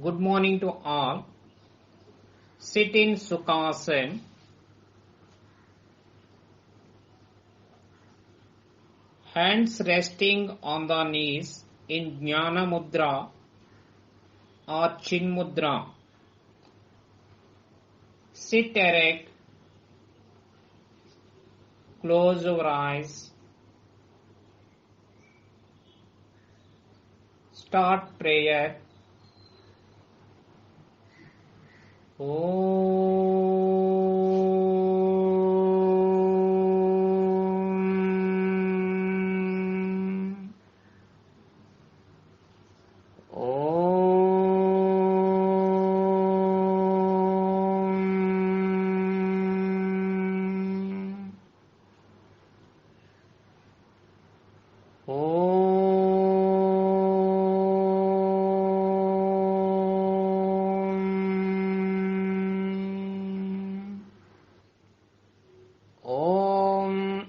Good morning to all. Sit in Sukhasana. Hands resting on the knees in Jnana Mudra or Chin Mudra. Sit erect. Close your eyes. Start prayer.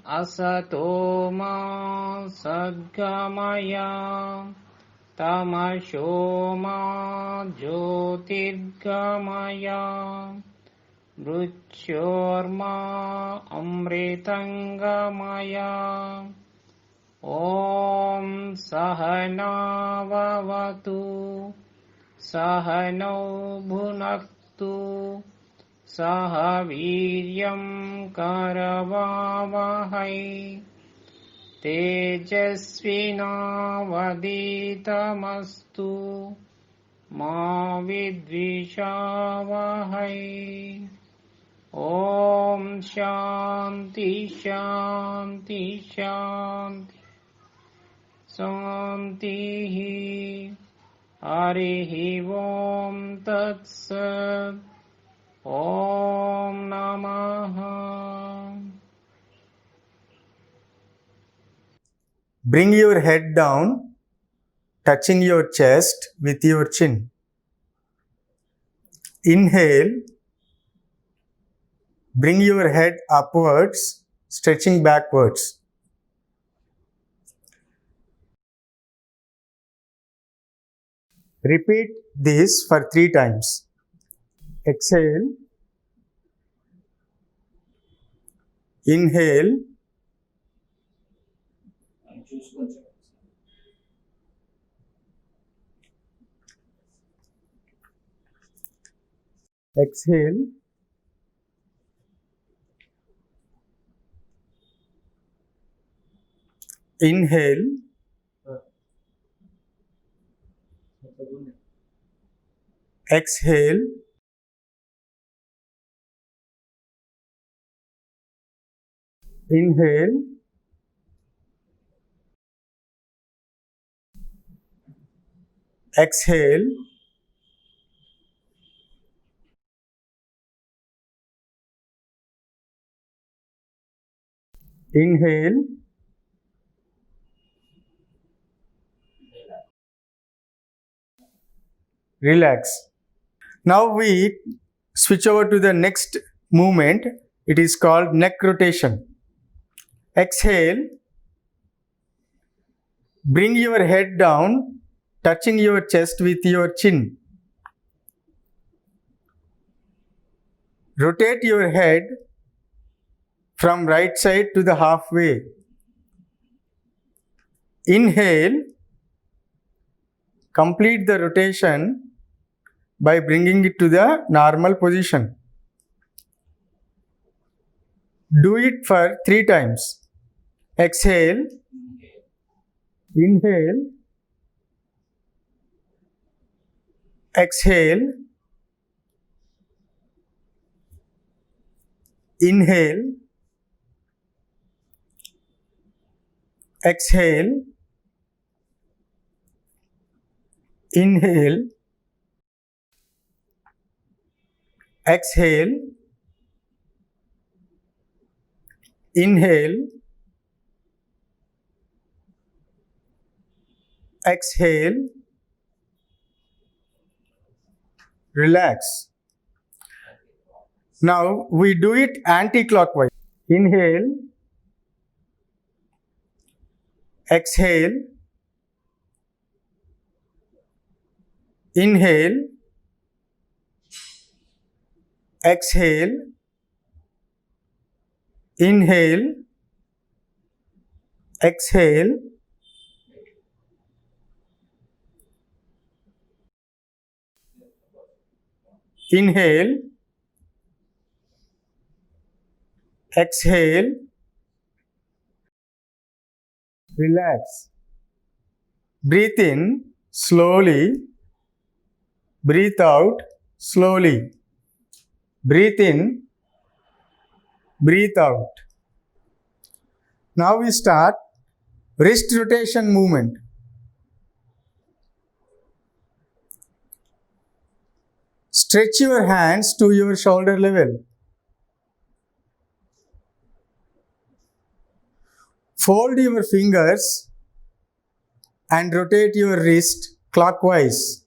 Asato ma sadgamaya tamasho ma jyotirgamaya mrityorma amritangamaya Om Sahana Vavatu Sahano Bhunaktu Saha Viryam Karavavahai Tejasvinavaditamastu Ma Vidvishavahai Om Shanti Shanti Shanti Santihi Harihi Om Tat Sat Om Namaha. Bring your head down, touching your chest with your chin. Inhale. Bring your head upwards, stretching backwards. Repeat this for 3 times. Exhale. Inhale. Exhale. Inhale. Exhale. Inhale. Exhale. Inhale. Relax. Now we switch over to the next movement. It is called neck rotation. Exhale. Bring your head down, touching your chest with your chin. Rotate your head from right side to the halfway. Inhale. Complete the rotation by bringing it to the normal position. Do it for 3 times. Exhale. Inhale. Exhale. Inhale. Exhale. Inhale. Exhale. Inhale. Exhale. Relax. Now we do it anti-clockwise. Inhale. Exhale. Inhale. exhale, inhale, exhale, inhale, exhale, relax. Breathe in slowly, breathe out slowly. Breathe in, breathe out. Now we start wrist rotation movement. Stretch your hands to your shoulder level. Fold your fingers and rotate your wrist clockwise.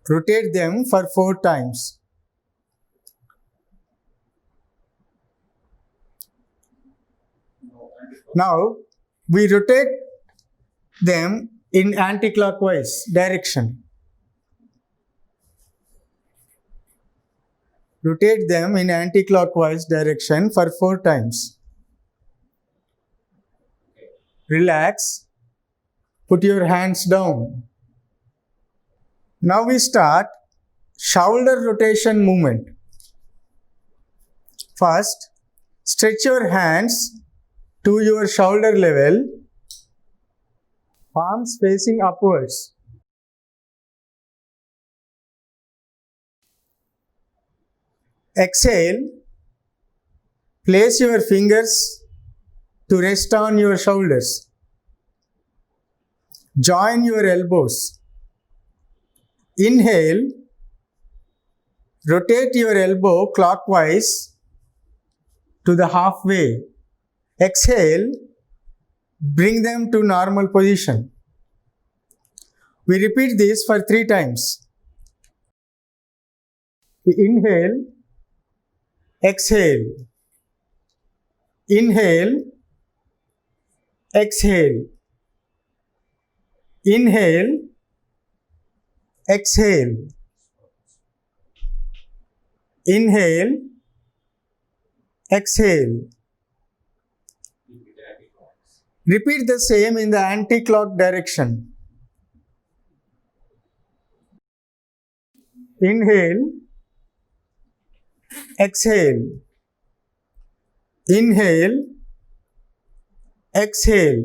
Rotate them for 4 times. Now we rotate them in anti-clockwise direction. Rotate them in anti-clockwise direction for 4 times. Relax. Put your hands down. Now we start shoulder rotation movement. First, stretch your hands to your shoulder level, palms facing upwards. Exhale, place your fingers to rest on your shoulders. Join your elbows. Inhale, rotate your elbow clockwise to the halfway. Exhale, bring them to normal position. We repeat this for 3 times. We inhale, exhale, inhale, exhale, inhale, exhale, inhale, exhale. Repeat the same in the anti-clock direction. Inhale, exhale, inhale, exhale,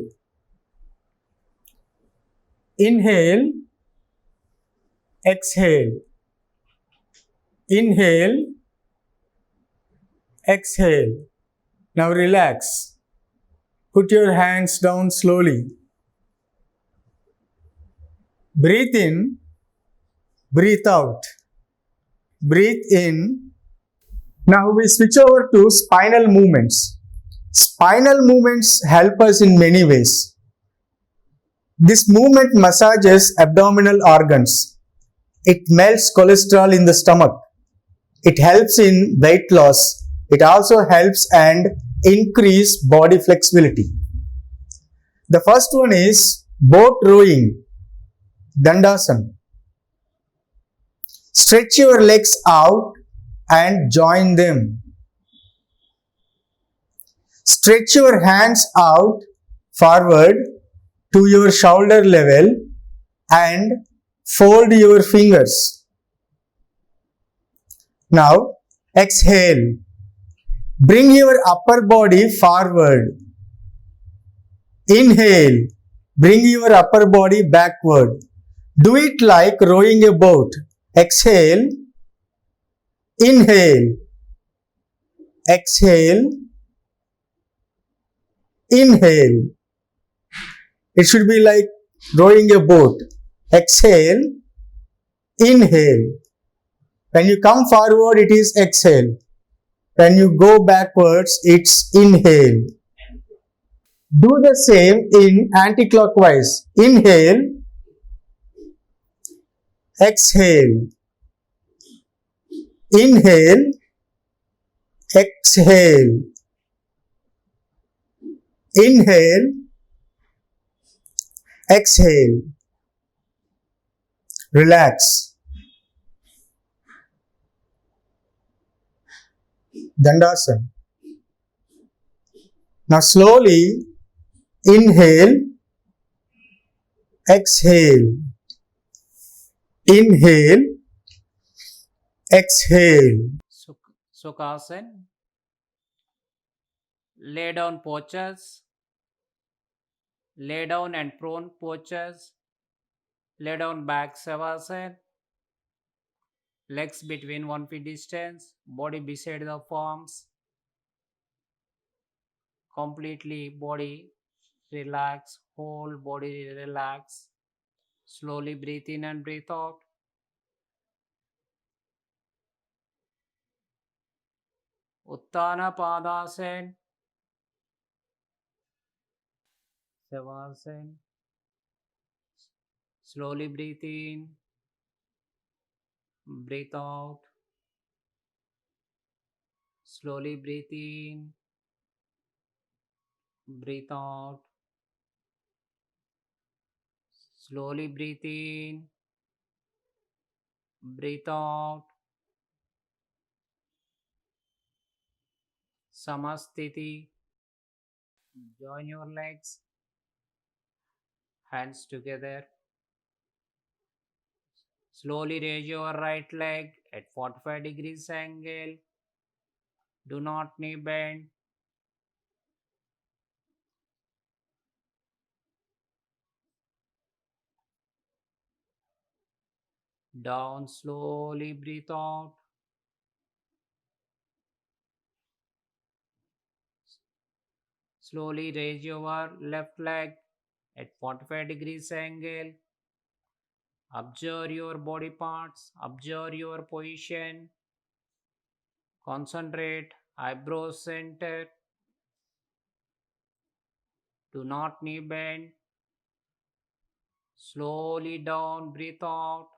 inhale, exhale, inhale, exhale. Now relax. Put your hands down slowly. Breathe in, breathe out. Breathe in. Now we switch over to spinal movements. Spinal movements help us in many ways. This movement massages abdominal organs. It melts cholesterol in the stomach. It helps in weight loss. It also helps and increase body flexibility. The first one is boat rowing, Dandasana. Stretch your legs out and join them. Stretch your hands out forward to your shoulder level and fold your fingers. Now exhale. Bring your upper body forward. Inhale. Bring your upper body backward. Do it like rowing a boat. Exhale. Inhale. Exhale. Inhale. It should be like rowing a boat. Exhale. Inhale. When you come forward, it is exhale. When you go backwards, it's inhale. Do the same in anti-clockwise. Inhale. Exhale. Inhale. Exhale. Inhale. Exhale. Relax. Dandasana. Now slowly inhale, exhale. Inhale, exhale. Sukhasana. Lay down postures. Lay down and prone postures. Lay down back Savasana. Legs between 1 feet distance. Body beside the palms. Completely body relax. Whole body relax. Slowly breathe in and breathe out. Uttana Padasana. Savasana. Slowly breathe in. Breathe out. Slowly breathe in. Breathe out. Slowly breathe in. Breathe out. Samastiti. Join your legs. Hands together. Slowly raise your right leg at 45 degrees angle. Do not knee bend. Down, slowly breathe out. Slowly raise your left leg at 45 degrees angle. Observe your body parts. Observe your position. Concentrate. Eyebrows center. Do not knee bend. Slowly down, breathe out.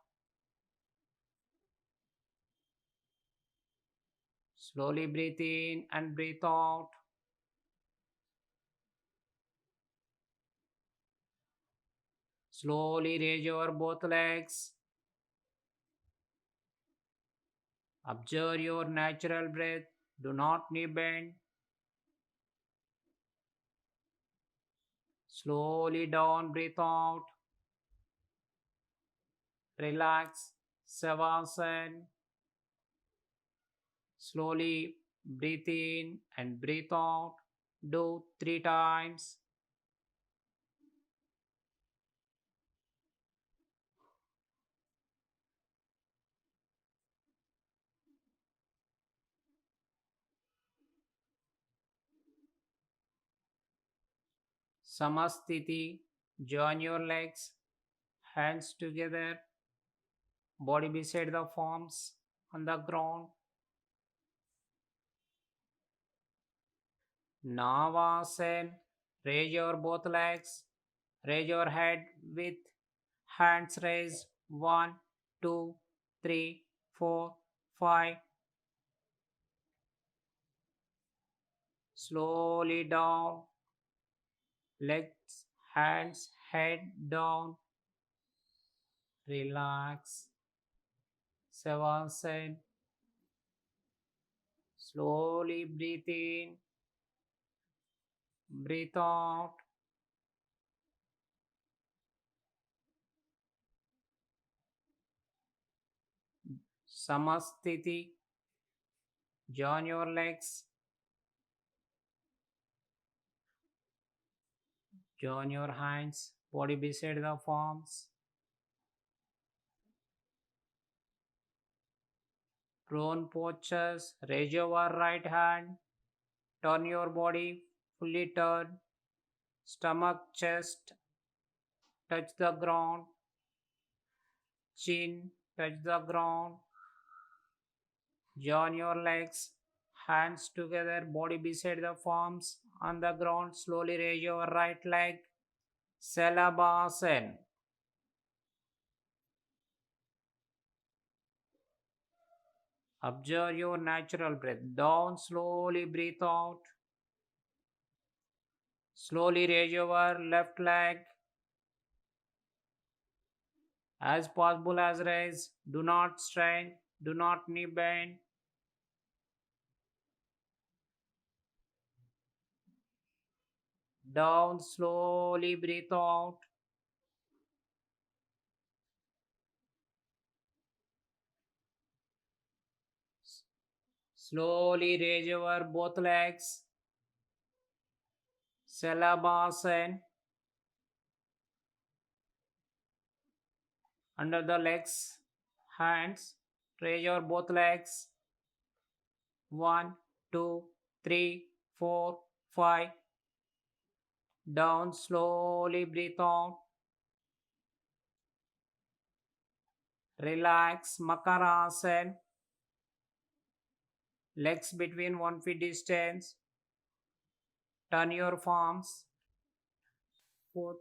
Slowly breathe in and breathe out. Slowly raise your both legs. Observe your natural breath. Do not knee bend. Slowly down, breathe out. Relax. Savasana. Slowly breathe in and breathe out. Do 3 times. Samastiti. Join your legs. Hands together. Body beside the palms on the ground. Navasana. Raise your both legs. Raise your head with hands raised. 1, 2, 3, 4, 5. Slowly down. Legs, hands, head down. Relax. Savasana. Slowly breathe in. Breathe out. Samastiti. Join your legs. Join your hands. Body beside the palms. Prone postures. Raise your right hand. Turn your body. Fully turn. Stomach, chest. Touch the ground. Chin. Touch the ground. Join your legs. Hands together. Body beside the palms. On the ground. Slowly raise your right leg. Salabhasana. Observe your natural breath. Down, slowly breathe out. Slowly raise your left leg as possible as raise. Do not strain, do not knee bend. Down, slowly breathe out. Slowly raise your both legs. Shalabhasana. Under the legs, hands. Raise your both legs. 1, 2, 3, 4, 5. Down, slowly breathe out. Relax, Makarasana. Legs between 1 feet distance. Turn your palms. Foot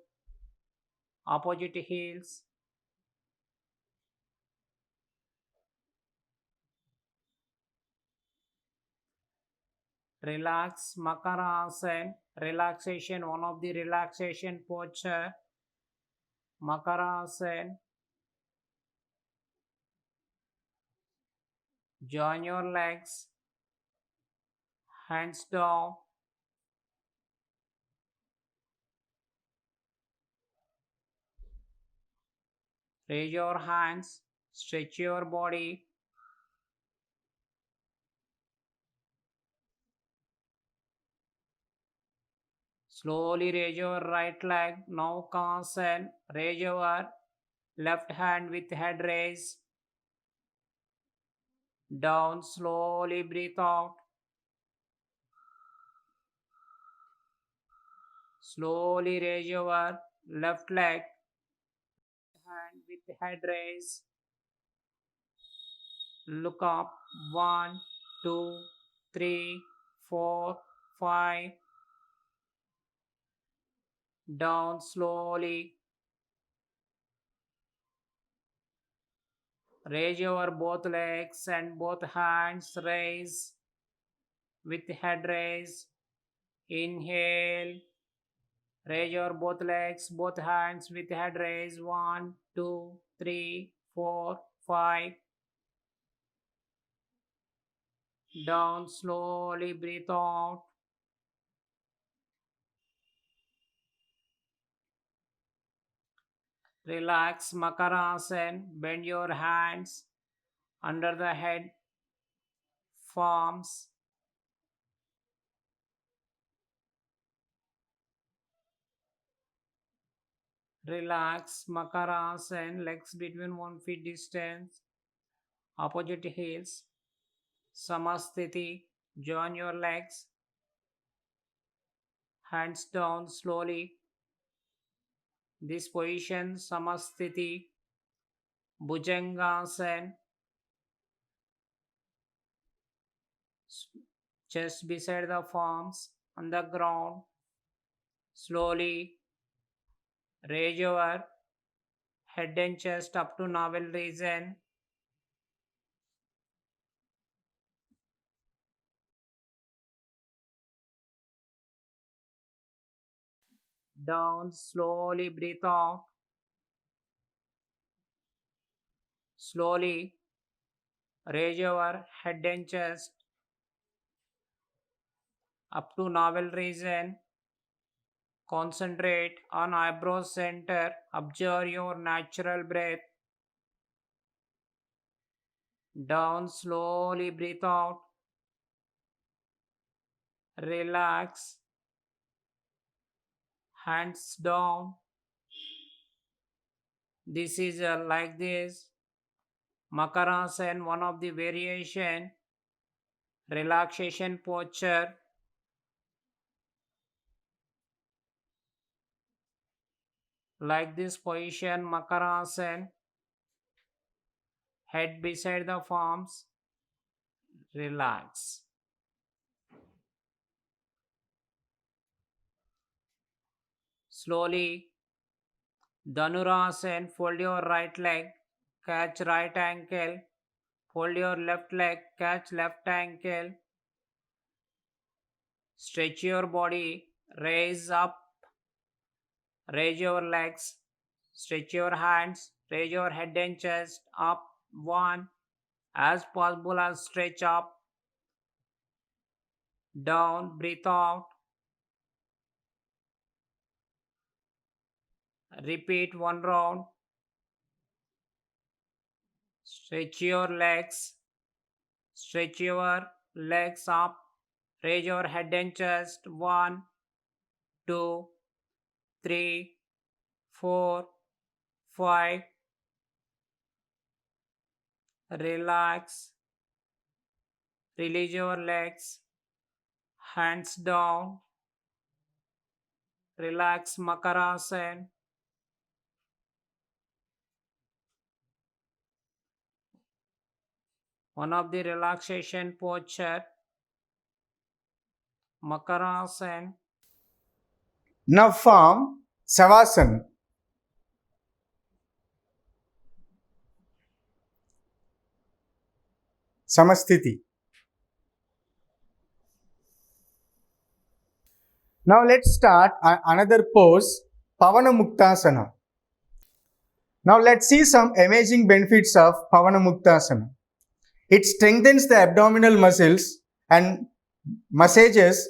opposite heels. Relax, Makarasana. Relaxation, one of the relaxation posture. Makarasana. Join your legs. Hands down. Raise your hands. Stretch your body. Slowly raise your right leg. Now Kansan. Raise your left hand with head raise. Down. Slowly breathe out. Slowly raise your left leg. Hand with head raise. Look up. 1, 2, 3, 4, 5. Down slowly. Raise your both legs and both hands raise with head raise. Inhale. Raise your both legs, both hands with head raise. 1, 2, 3, 4, 5. Down slowly, breathe out. Relax, Makarasana. Bend your hands under the head, palms. Relax, Makarasana. Legs between 1 feet distance. Opposite heels. Samasthiti. Join your legs. Hands down slowly. This position, Samasthiti. Bhujangasana. Chest beside the palms on the ground. Slowly raise your head and chest up to navel region. Down, slowly breathe out. Slowly raise your head and chest up to navel region. Concentrate on eyebrow center. Observe your natural breath. Down, slowly breathe out. Relax. Hands down. This is like this. Makarasana, one of the variation. Relaxation posture. Like this position, Makarasana. Head beside the palms. Relax. Slowly, Dhanurasana. Fold your right leg. Catch right ankle. Fold your left leg. Catch left ankle. Stretch your body. Raise up. Raise your legs. Stretch your hands. Raise your head and chest up. 1. As possible as stretch up. Down. Breathe out. Repeat 1 round. Stretch your legs. Stretch your legs up. Raise your head and chest. 1, 2, 3, 4, 5. Relax. Release your legs. Hands down. Relax Makarasana. One of the relaxation posture. Makarasana. Now form Savasana. Samasthiti. Now let's start another pose, Pavana Muktasana. Now let's see some amazing benefits of Pavana Muktasana. It strengthens the abdominal muscles and massages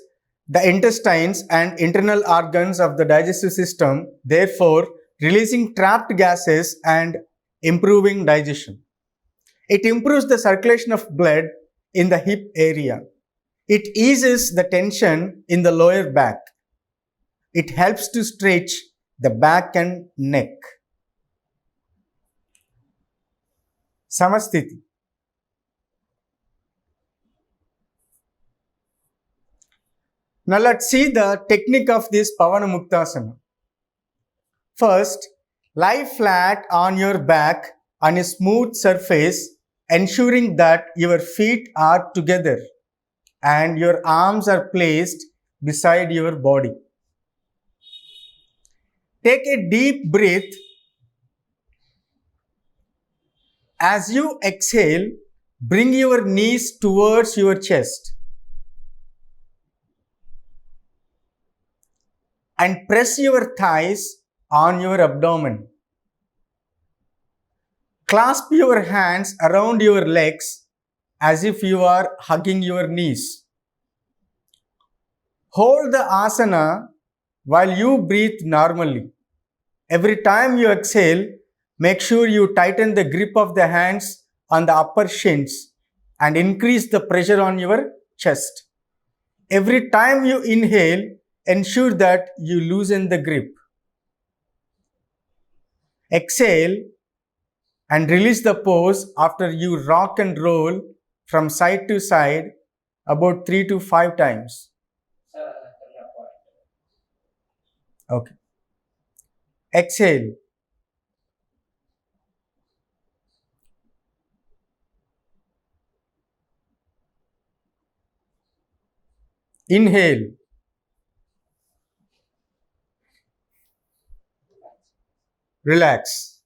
the intestines and internal organs of the digestive system, therefore releasing trapped gases and improving digestion. It improves the circulation of blood in the hip area. It eases the tension in the lower back. It helps to stretch the back and neck. Samasthiti. Now let's see the technique of this Pavana Muktasana. First, lie flat on your back on a smooth surface, ensuring that your feet are together and your arms are placed beside your body. Take a deep breath. As you exhale, bring your knees towards your chest and press your thighs on your abdomen. Clasp your hands around your legs as if you are hugging your knees. Hold the asana while you breathe normally. Every time you exhale, make sure you tighten the grip of the hands on the upper shins and increase the pressure on your chest. Every time you inhale, ensure that you loosen the grip. Exhale and release the pose after you rock and roll from side to side about 3 to 5 times. Okay. Exhale. Inhale. Relax.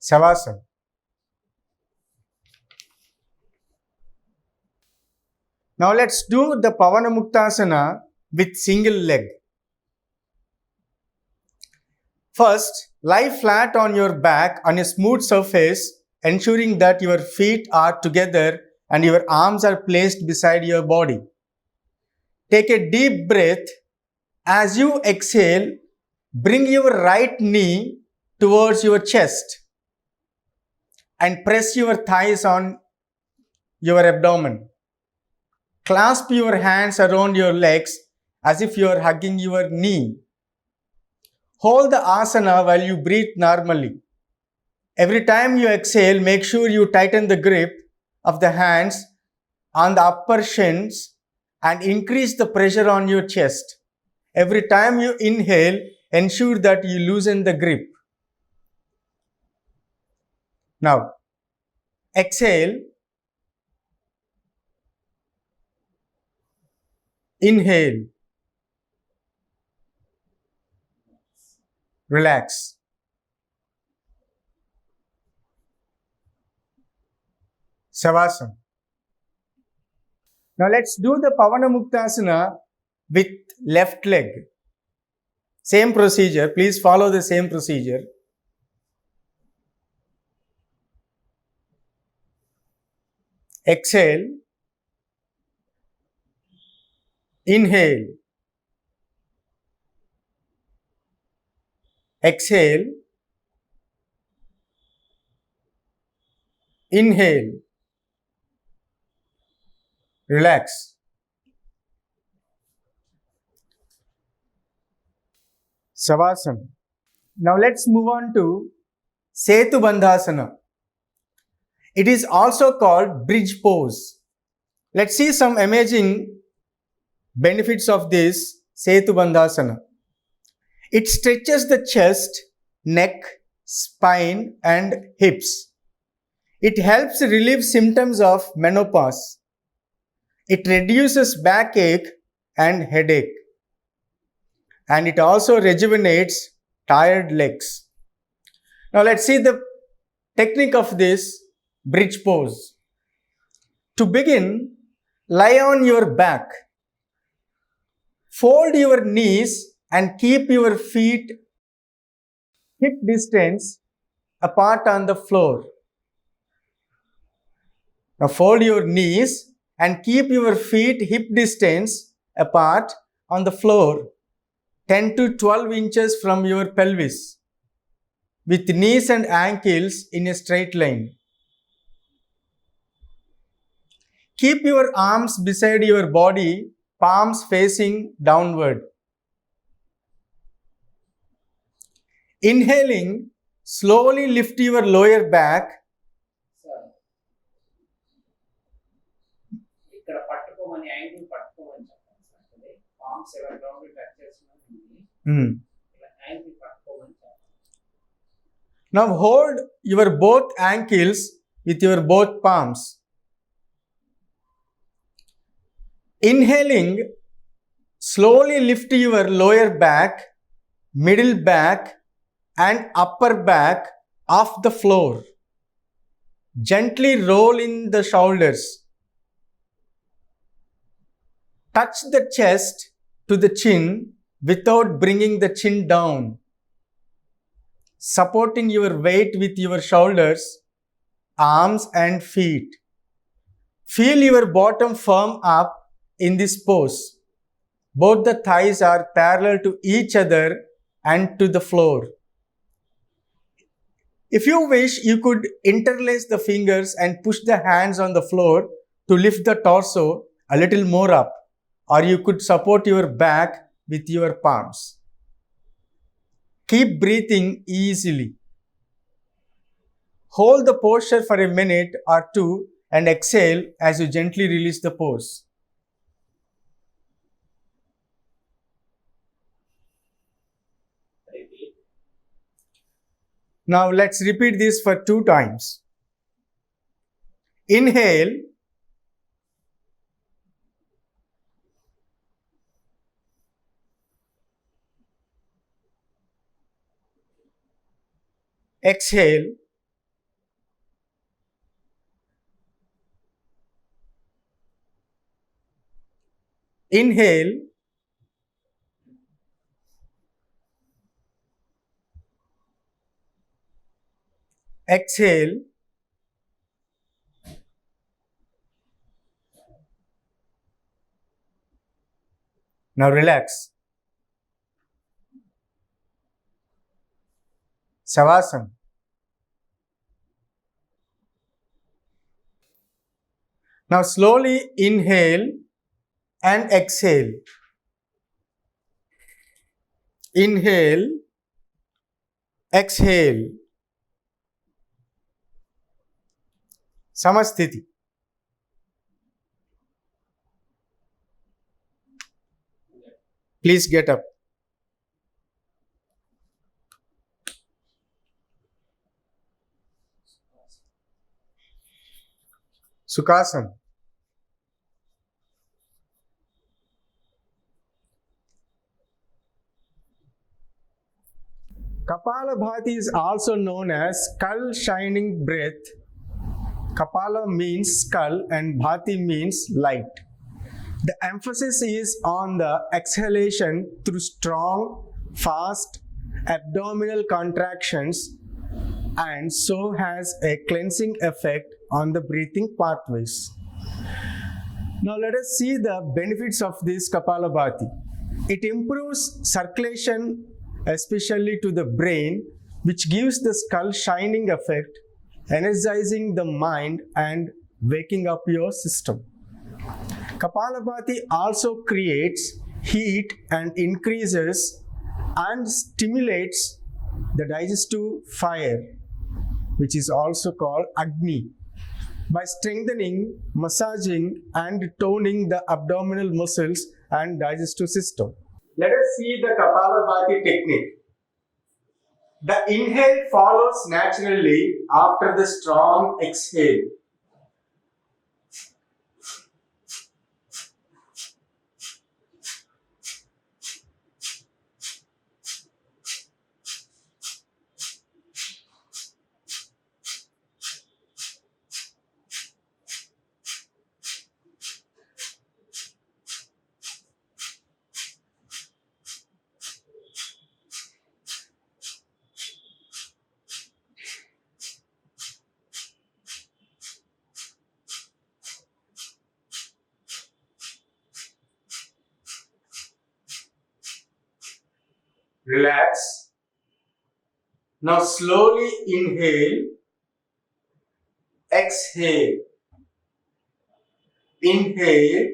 Savasana. Now let's do the Pavana Muktasana with single leg. First, lie flat on your back on a smooth surface, ensuring that your feet are together and your arms are placed beside your body. Take a deep breath. As you exhale, bring your right knee towards your chest and press your thighs on your abdomen. Clasp your hands around your legs as if you are hugging your knee. Hold the asana while you breathe normally. Every time you exhale, make sure you tighten the grip of the hands on the upper shins and increase the pressure on your chest. Every time you inhale, ensure that you loosen the grip. Now, exhale. Inhale. Relax. Savasana. Now let's do the Pavana Muktasana with left leg. Same procedure. Please follow the same procedure. exhale, inhale, exhale, inhale, relax. Savasana. Now let's move on to Setu Bandhasana. It is also called bridge pose. Let's see some amazing benefits of this Setu Bandhasana. It stretches the chest, neck, spine and hips. It helps relieve symptoms of menopause. It reduces backache and headache. And it also rejuvenates tired legs. Now let's see the technique of this bridge pose. To begin, lie on your back. Fold your knees and keep your feet hip distance apart on the floor. Now fold your knees and keep your feet hip distance apart on the floor, 10 to 12 inches from your pelvis, with knees and ankles in a straight line. Keep your arms beside your body, palms facing downward. Inhaling, slowly lift your lower back. ఇక్కడ పట్టుకోమని angle పట్టుకోమని చెప్పండి sir. Palms ఎవరి ground touch చేస్తున్నాం. Angle పట్టుకోమని చెప్పండి. Now hold your both ankles with your both palms. Inhaling, slowly lift your lower back, middle back and upper back off the floor. Gently roll in the shoulders. Touch the chest to the chin without bringing the chin down. Supporting your weight with your shoulders, arms and feet. Feel your bottom firm up in this pose. Both the thighs are parallel to each other and to the floor. If you wish, you could interlace the fingers and push the hands on the floor to lift the torso a little more up, or you could support your back with your palms. Keep breathing easily. Hold the posture for a minute or two and exhale as you gently release the pose. Now let's repeat this for 2 times. Inhale. Exhale. Inhale. Exhale. Now relax. Savasana. Now slowly inhale and exhale. Inhale, exhale. Samasthiti. Please get up. Sukhasana. Kapalabhati is also known as skull shining breath. Kapala means skull and Bhati means light. The emphasis is on the exhalation through strong, fast abdominal contractions and so has a cleansing effect on the breathing pathways. Now let us see the benefits of this Kapalabhati. It improves circulation, especially to the brain, which gives the skull shining effect, energizing the mind and waking up your system. Kapalabhati also creates heat and increases and stimulates the digestive fire, which is also called Agni, by strengthening, massaging and toning the abdominal muscles and digestive system. Let us see the Kapalabhati technique. The inhale follows naturally after the strong exhale. Relax. Now slowly inhale, exhale, inhale,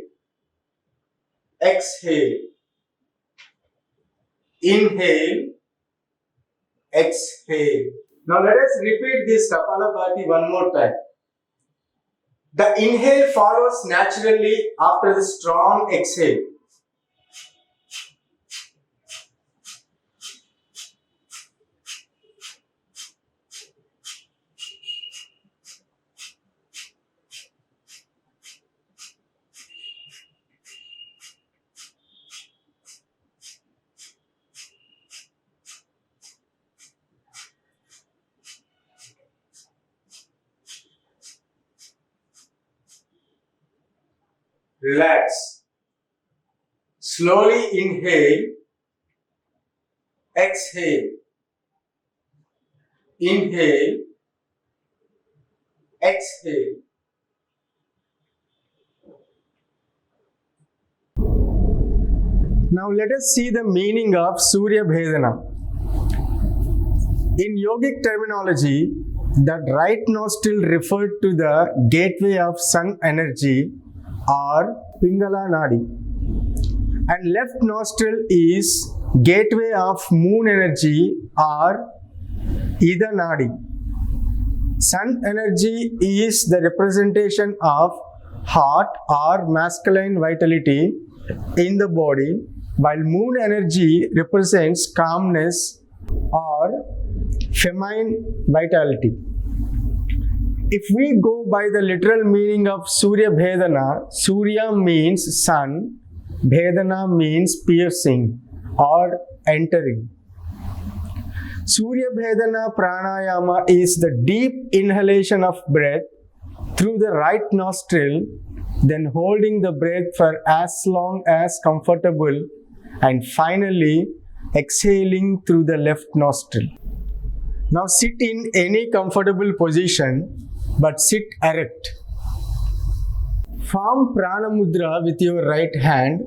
exhale, inhale, exhale. Now let us repeat this Kapalabhati one more time. The inhale follows naturally after the strong exhale. Relax. Slowly inhale, exhale, inhale, exhale. Now let us see the meaning of Surya Bhedana. In yogic terminology, the right nostril referred to the gateway of sun energy or Pingala Nadi, and left nostril is gateway of moon energy or Ida Nadi. Sun energy is the representation of heart or masculine vitality in the body, while moon energy represents calmness or feminine vitality. If we go by the literal meaning of Surya Bhedana, Surya means sun, Bhedana means piercing or entering. Surya Bhedana Pranayama is the deep inhalation of breath through the right nostril, then holding the breath for as long as comfortable, and finally exhaling through the left nostril. Now sit in any comfortable position, but sit erect. Form Prana Mudra with your right hand.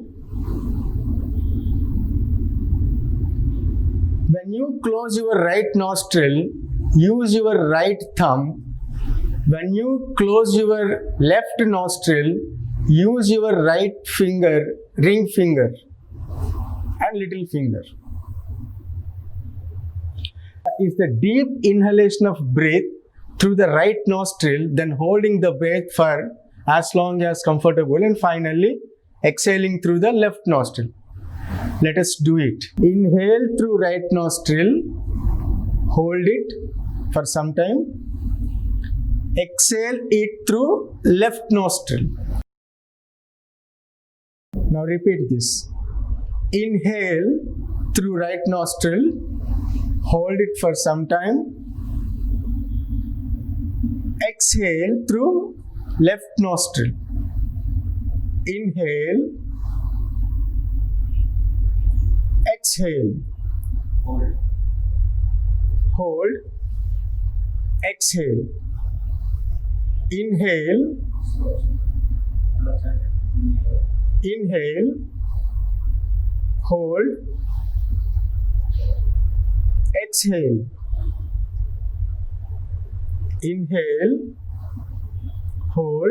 When you close your right nostril, use your right thumb. When you close your left nostril, use your right finger, ring finger, and little finger. Is the deep inhalation of breath through the right nostril, then holding the breath for as long as comfortable, and finally exhaling through the left nostril. Let us do it. Inhale through right nostril, hold it for some time. Exhale it through left nostril. Now repeat this. Inhale through right nostril, hold it for some time. Exhale through left nostril. Inhale. Exhale. Hold. Exhale. Inhale, inhale, hold, exhale, inhale, hold,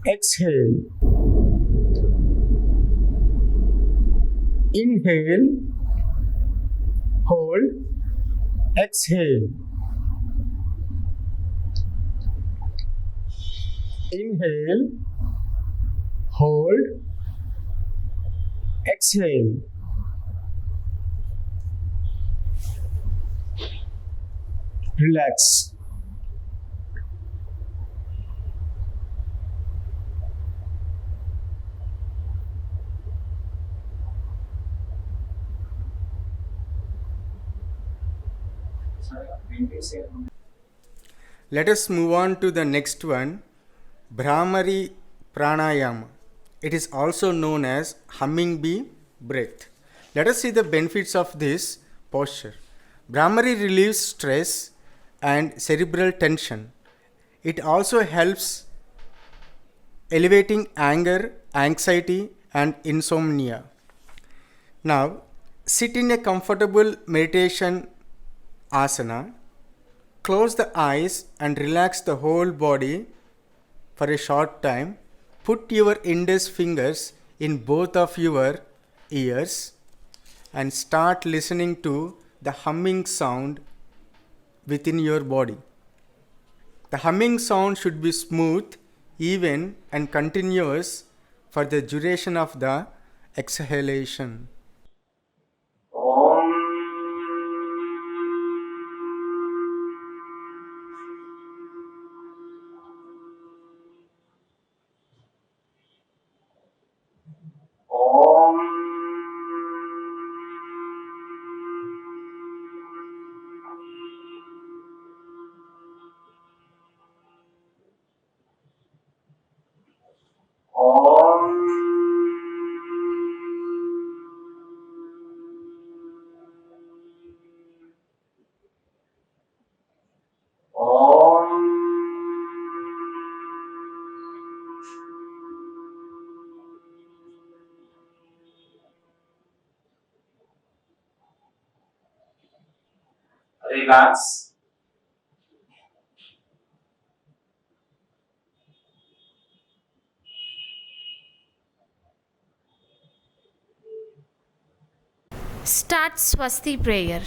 exhale, inhale, hold, exhale, inhale, hold, exhale. Relax. Let us move on to the next one, Bhramari Pranayama. It is also known as humming bee breath. Let us see the benefits of this posture. Bhramari relieves stress and cerebral tension. It also helps elevating anger, anxiety, and insomnia. Now, sit in a comfortable meditation asana. Close the eyes and relax the whole body for a short time. Put your index fingers in both of your ears and start listening to the humming sound within your body. The humming sound should be smooth, even, and continuous for the duration of the exhalation. Relax. Start Swasti prayer.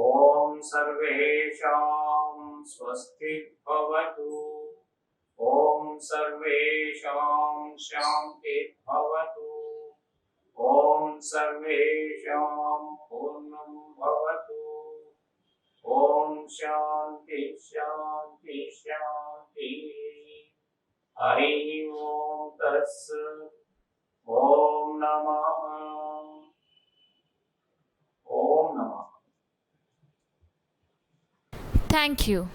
ॐ सर्वेषां स्वस्ति भवतु। ॐ सर्वेषां शान्ति भवतु। ॐ सर्वेषां पूर्णं भवतु। ॐ शान्ति शान्ति शान्ति। हरि ओम तत्सत्। ओम नमः। ओम नमः। Thank you.